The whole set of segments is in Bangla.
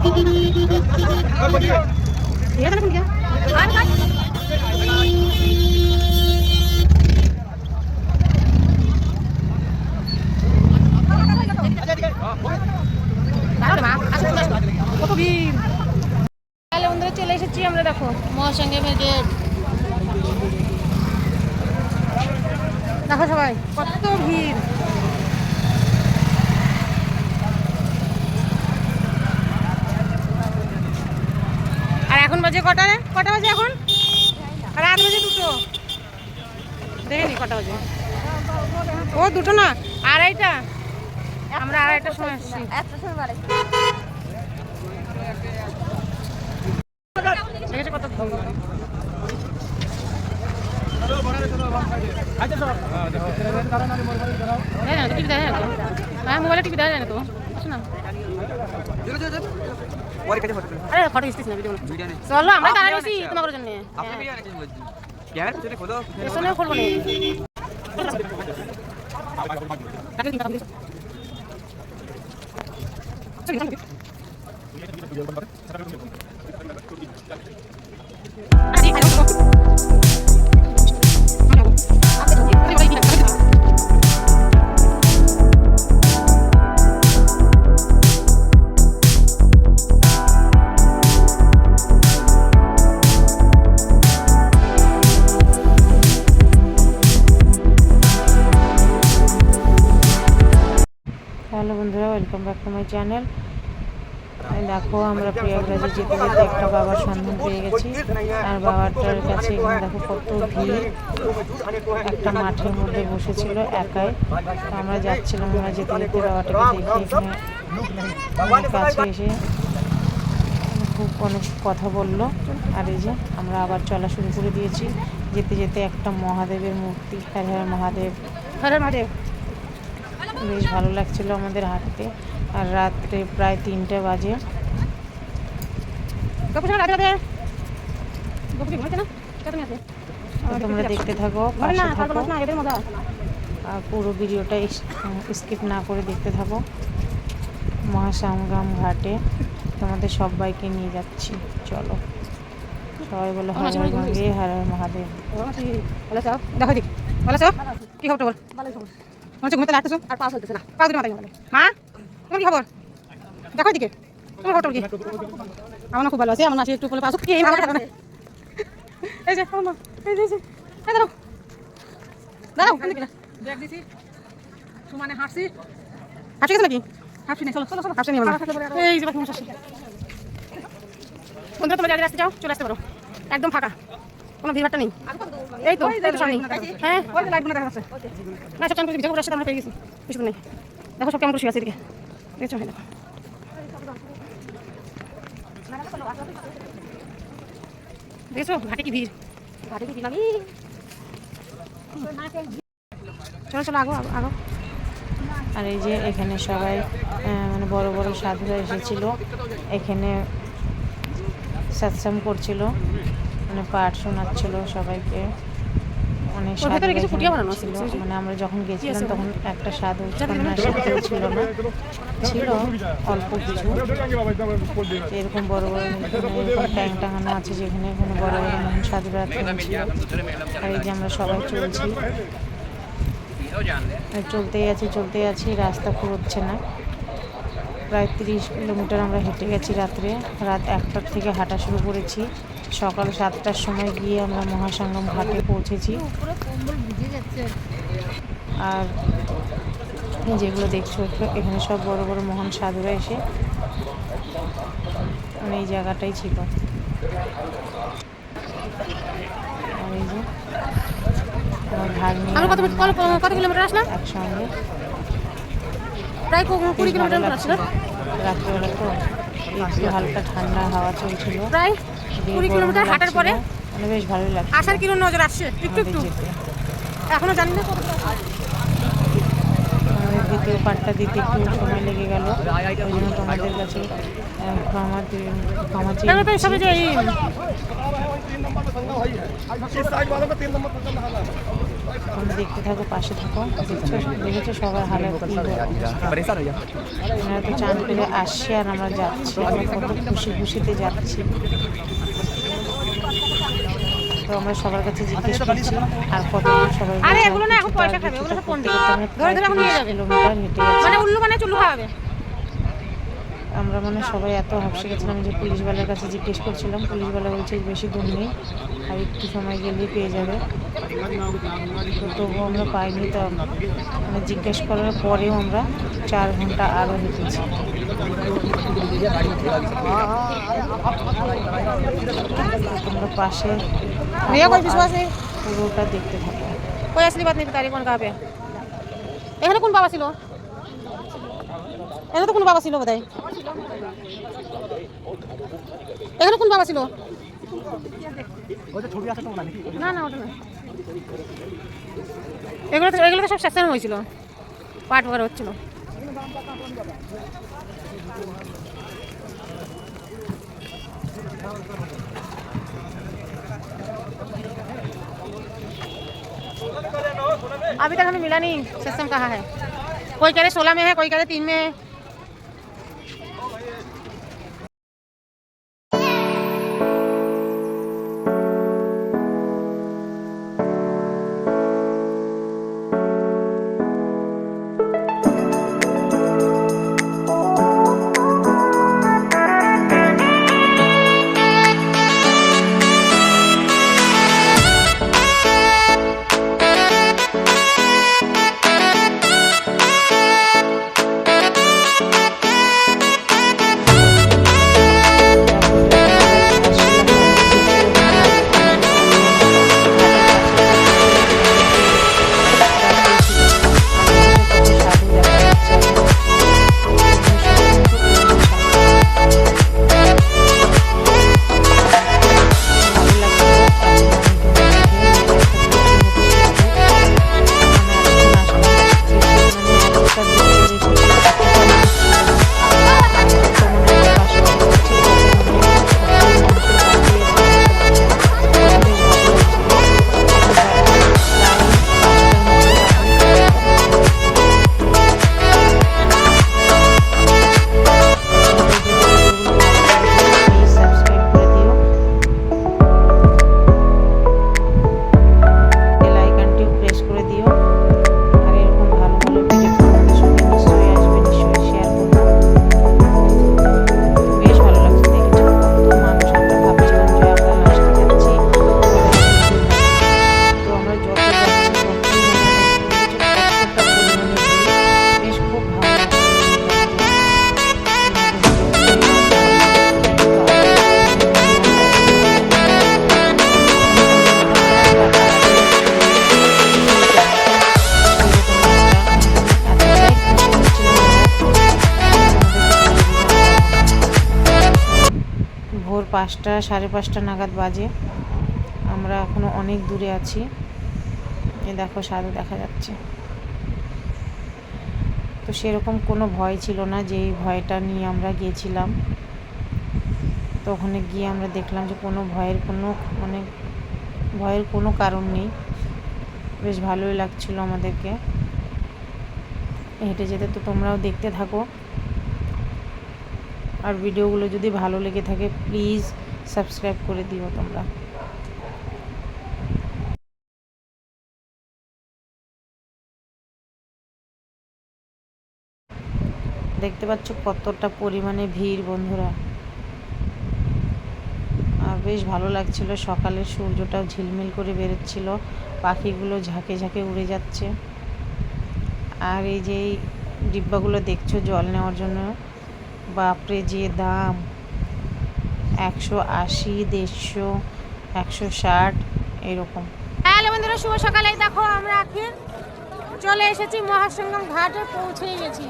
কত ভিড় বন্ধুরা, চলে এসেছি আমরা, দেখো মহাসঙ্গমের গেট। দেখো সবাই কত ভিড়। আর এখন বাজে কটা বাজে এখন? রাত বাজে 2টো। দেখেনি কটা বাজে? ও 2টো না, 2:30। আমরা 2:30টার সময় আসছি। কত মোবাইলে টিভি দেখা যায় না তো। না আরে ফটো স্টিচ না, ভিডিও চলো আমরা দাঁড়া গেছি তোমার জন্য। খুলবো হ্যালো বন্ধুরা, welcome back to my channel. দেখো আমরা প্রয়াগরাজে যেতে যেতে একটা বাবার সন্ধান পেয়ে গেছি। আর বাবাটার কাছে দেখো কত ভিড়, একটা মাঠের মধ্যে বসেছিল একাই। আমরা যাচ্ছিলাম, আমরা যেতে যেতে বাবাটাকে দেখে এখানে কাছে এসে খুব অনেক কথা বললো। আর এই যে আমরা আবার চলা শুরু করে দিয়েছি। যেতে যেতে একটা মহাদেবের মূর্তি, হর হর মহাদেব, হর হর মহাদেব, বেশ ভালো লাগছিল আমাদের হাঁটতে। আর রাত্রে প্রায় 3টে বাজে। তোমরা দেখতে থাকো, পাশে থাকো, আর পুরো ভিডিওটা স্কিপ না করে দেখতে থাকো। মহাসঙ্গম ঘাটে তোমাদের সবাইকে নিয়ে যাচ্ছি, চলো। সবাই বলো হর হর গঙ্গে, হর হর মহাদেব। দেখো দিক ভালো আছো? কি খবর বল? মনে ঘুমতে লাগতেছো আর পা চলতেছে না, পা দুটো মাথায় গেলে। মা তোমার কি খবর? দেখো দিকে তোমার খবর কি? আমার খুব ভালো আছে, আমার আসি একটু বলে পাসো কি এই মাথা কাটবে। এই যে মা, এই যে এই দাঁড়াও দাঁড়াও, কোন দিকে ব্যাগ দিছি, সুমানে হাঁটছি গেছে নাকি? হাঁটছি না, চলো চলো চলো, হাঁটছি নিয়ে না। এই যে বাকি মশা বন্ধুরা, তোমরা যারা রাস্তা যাও চলে আসতে পারো, একদম ফাঁকা, কোনো ভিড় ভাট্টা নেই। এই তো হ্যাঁ, ওই যে লাইটগুলো দেখা যাচ্ছে না, সব চান করে ভিডিও করে আসছে, আমরা পেয়ে গেছি, কিছু নেই। দেখো সব কেমন করে শুয়ে আছে এদিকে, দেখছো? দেখো দেখছো ঘাটে কি ভিড়, ঘাটে কি ভিড়। চলো চলো আগো আগো। আর এই যে এখানে সবাই মানে বড় বড় সাধুরা এসেছিল, এখানে সৎসঙ্গ করছিল, মানে পাঠ শোনাচ্ছিল সবাইকে। অনেক সাধু ছিল, মানে আমরা যখন গেছিলাম তখন একটা সাধু ছিল না, ছিল অল্প কিছু। এরকম বড় বড় এরকম ট্যাঙ্ক টাঙানো আছে যেখানে কোনো বড় বড় মহান সাধুরা ছিল। আর এই যে আমরা সবাই চলছি, চলতেই আছি, রাস্তা ফুরোচ্ছে না। প্রায় 30 কিলোমিটার আমরা হেঁটে গেছি রাত্রে। রাত 1টার থেকে হাঁটা শুরু করেছি, সকাল 7টার সময় গিয়ে আমরা মহাসঙ্গম ঘাটে পৌঁছেছি। আর যেগুলো দেখছো এখানে সব বড় বড় মহান সাধুরা এসে মানে এই জায়গাটাই ছিল। আর এই যে আমার ভাগ্নি কত কিলোমিটার আসলাম একসঙ্গে, প্রায় 20 কিলোমিটার আসলো। রাত্রিবেলা তো একটু হালকা ঠান্ডা হাওয়া চলছিল, প্রায় 20 কিলোমিটার হাঁটার পরে মানে বেশ ভালোই লাগছে। আসার কিলো নজর আসছে একটু একটু, এখনো জানি না। আমাদের দ্বিতীয় পার্টটা দিতে একটু সময় লেগে গেল, ওই জন্য তোমাদের কাছে ক্ষমা চেয়ে। তুমি দেখতে থাকো, পাশে থাকো। দেখেছো সবার হালত কি আমরা তো চান করে আসছি আর আমরা যাচ্ছি, আমরা কত খুশিতে যাচ্ছি। তো আমরা সবার কাছে জিজ্ঞেস করছি আর কত দূর, সবাই কিলোমিটার হেঁটে গেছে। আমরা সবাই এত হাঁপসে গেছিলাম যে পুলিশওয়ালার কাছে জিজ্ঞেস করছিলাম, পুলিশওয়ালা বলছে বেশি দূর নেই, আর একটু সময় গেলেই পেয়ে যাবে। তো তবুও আমরা পাইনি। তো জিজ্ঞেস করার পরেও আমরা 4 ঘন্টা আরও হেঁটেছি। তোমরা পাশে পুরোটা দেখতে থাকো। এখানে কোন বাবা ছিল? এখানে তো কোন বাবা ছিল বোধহয়। এখানে কোন বাবা ছিল? না না, ওটা না। এগুলো তো সব সেকশন হয়েছিল, পাট ওয়ার হচ্ছিল। अभी तक हमें मिला नहीं सिस्टम कहाँ है। कोई कह रहे 16 में है, कोई कह रहे 3 में है। ভোর 5টা 5:30 নাগাদ বাজে। আমরা এখনো অনেক দূরে আছি। এই দেখো সাধু দেখা যাচ্ছে। তো সেরকম কোনো ভয় ছিল না, যে এই ভয়টা নিয়ে আমরা গিয়েছিলাম। তো ওখানে গিয়ে আমরা দেখলাম যে কোনো ভয়ের কোনো কারণ নেই। বেশ ভালোই লাগছিল আমাদেরকে হেঁটে যেতে। তো তোমরাও দেখতে থাকো, আর ভিডিওগুলো যদি ভালো লেগে থাকে প্লিজ সাবস্ক্রাইব করে দিও তোমরা। দেখতে পাচ্ছ কতটা পরিমাণে ভিড় বন্ধুরা, আর বেশ ভালো লাগছিল। সকালের সূর্যটাও ঝিলমিল করে বেরোচ্ছিল, পাখিগুলো ঝাঁকে ঝাঁকে উড়ে যাচ্ছে। আর এই যে ডিব্বাগুলো দেখছো জল নেওয়ার জন্য, বাপরে যে দাম, 180, 150, 160 এরকম। হ্যালো বন্ধুরা, শুভ সকালে। দেখো আমরা এখন চলে এসেছি মহাসঙ্গম ঘাটে, পৌঁছে গেছি।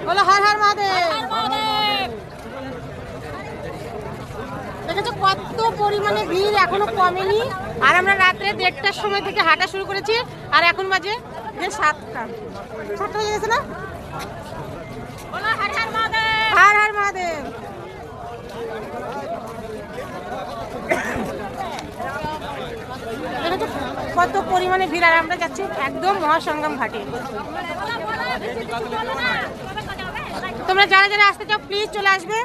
বলো হর হর মহাদেব। দেখেছো কত পরিমাণে ভিড়, এখনো কমেনি। আর আমরা রাত্রে 1:30টার সময় থেকে হাঁটা শুরু করেছি, আর এখন বাজে 7টা হয়ে গেছে না। বলো হর হর মহাদেব, হর হর মহাদেব। দেখেছো কত পরিমাণে ভিড়, আর আমরা যাচ্ছি একদম মহাসঙ্গম ঘাটে। তোমরা যারা যারা আসতে চাও প্লিজ চলে আসবে,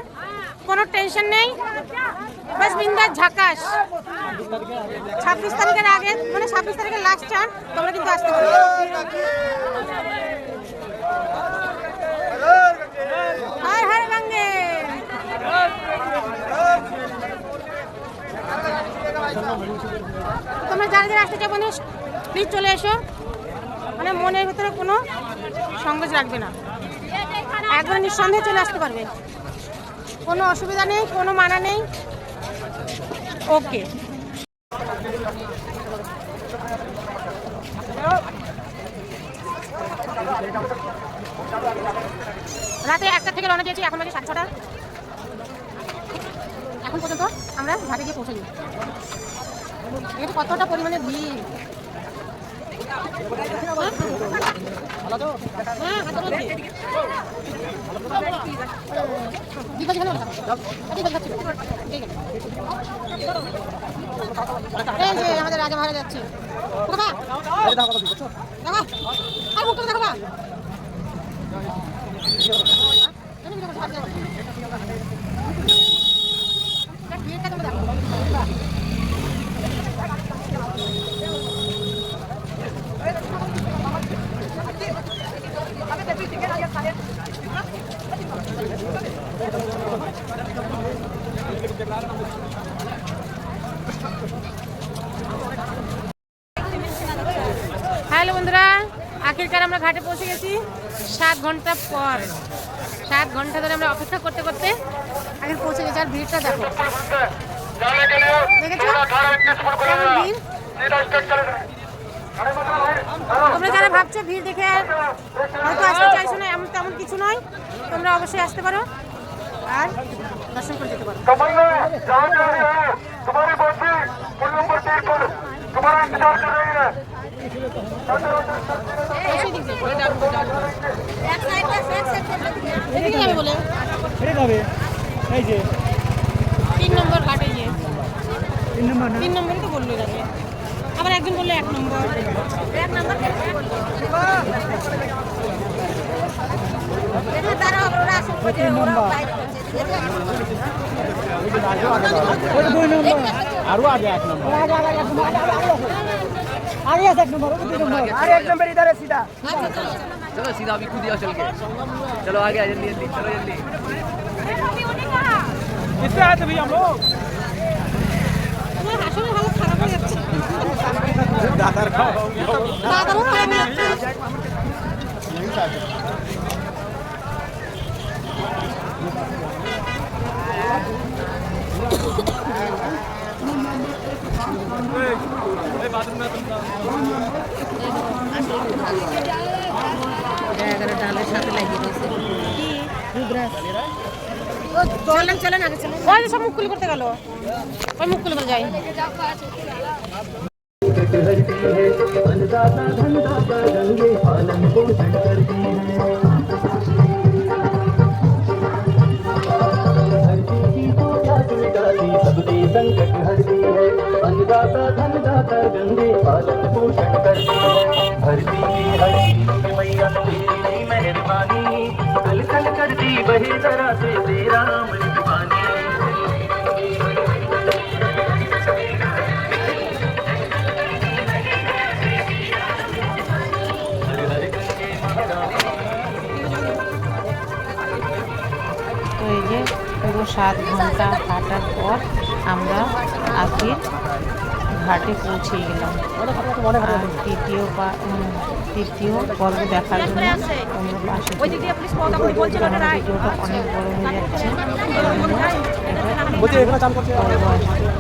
কোনো টেনশন নেই, বাস বিন্দাস ঝাকাস। 26 তারিখের আগে, মানে 26 তারিখের লাস্ট চান, তোমরা কিন্তু আসতে পারো। হর হর গঙ্গে। তোমরা যারা যারা আসতে চাও বন্ধু প্লিজ চলে এসো, মানে মনের ভিতরে কোনো সংকোচ রাখবে না, একবার নিঃসন্দেহে চলে আসতে পারবে, কোনো অসুবিধা নেই, কোনো মানা নেই। ওকে, রাতে 1টা থেকে রওনা দিয়েছি, এখন বাজে 6:30। এখন পর্যন্ত আমরা ঘাটে গিয়ে পৌঁছাই। এটা কতটা পরিমাণে ভিড়। আমাদের রাজা মহারাজ যাচ্ছে। আর মুখটা দেখো না। হ্যালো বন্ধুরা, আখিরকার আমরা ঘাটে পৌঁছে গেছি 7 ঘন্টা পর। 7 ঘন্টা ধরে আমরা অপেক্ষা করতে করতে আগে পৌঁছে গেছি। আর ভিড়টা দেখো, দেখেছো কেমন ভিড়। তোমরা যারা ভাবছো ভিড় দেখে আর হয়তো আসতে চাইছো না, এমন তেমন কিছু নয়, তোমরা অবশ্যই আসতে পারো আর দর্শন করে যেতে পারো। বলে 3 নম্বর ঘাটে গিয়ে 3 নম্বরই তো বললো যাবে, আবার একজন বললো 1 নম্বর। আরো আগে 1 নম্বর, आगे 1 नंबर, 2 नंबर, अरे 1 नंबर इधर है सीधा। चलो सीधा अभी कूद जाओ चल के, चलो आगे आ जल्दी जल्दी, चलो जल्दी। किससे आए थे भैया हम लोग? আমার আসলে ভালো খারাপ হয়ে যাচ্ছে। दादर खाओ, দাদারও খারাপ হয়ে যাচ্ছে। ডালের সাথে লাগিয়ে দিয়েছে চলেন চলেন আগে চলেন। ওই সব মুখ খুলে করতে গেল, ওই মুখ খুলে করে যাই। सबके संकट हरती है, अन्नदाता धनदाता गंगे पालन पोषण करती है। धरती की हर चीज में मैया तेरी मेहरबानी, कल कल करती बहे जरा से तेरा अमृत पानी। তো এই যে পুরো 7 ঘন্টা হাঁটার পর আমরা আখির ঘাটে পৌঁছে গেলাম। আর তৃতীয় পর্ব দেখার জন্য তোমরা পাশে ভিডিওটা অনেক বড় হয়ে যাচ্ছে, পর্ব আসবে।